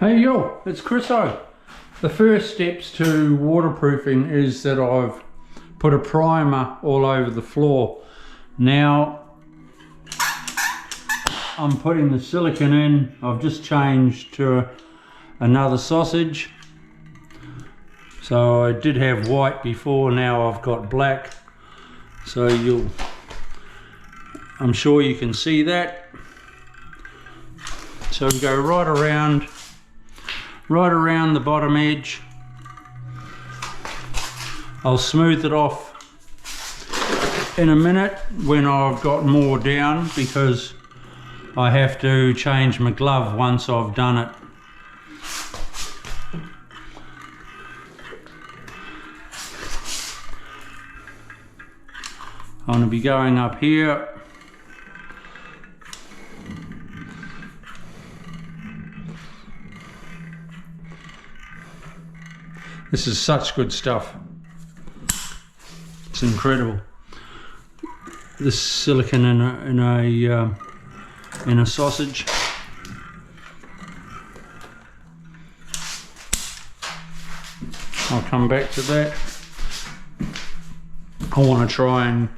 Hey yo, it's Chriso. The first steps to waterproofing is that I've put a primer all over the floor. Now I'm putting the silicone in. I've just changed to another sausage. So I did have white before, now I've got black. So I'm sure you can see that. So we go right around the bottom edge. I'll smooth it off in a minute when I've got more down, because I have to change my glove once I've done it. I'm going to be going up here. This is such good stuff. It's incredible. This silicone in a sausage. I'll come back to that. I want to try and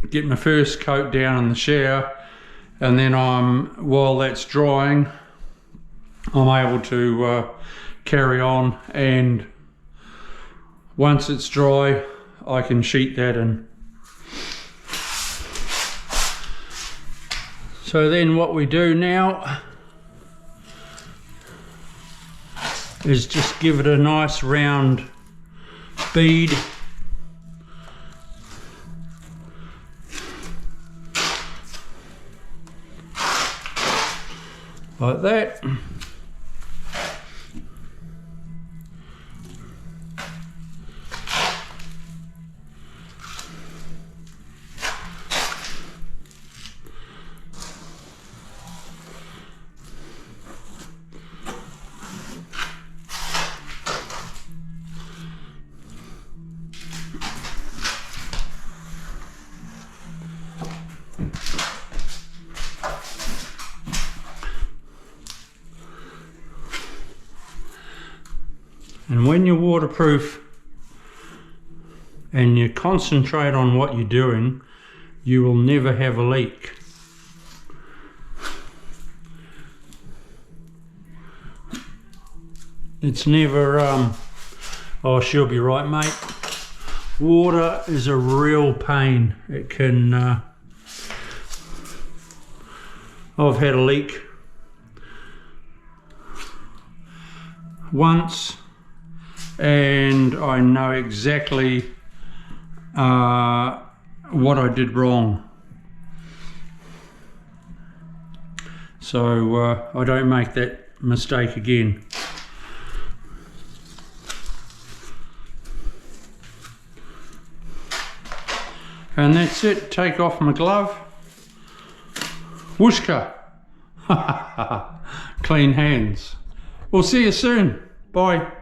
get my first coat down in the shower, and then while that's drying, I'm able to carry on, and once it's dry I can sheet that in. So then what we do now is just give it a nice round bead. Like that. And when you waterproof and you concentrate on what you're doing, you will never have a leak. It's never, oh, she'll be right, mate. Water is a real pain. It can, I've had a leak once, and I know exactly what I did wrong. So I don't make that mistake again. And that's it. Take off my glove. Whooshka. Clean hands. We'll see you soon. Bye.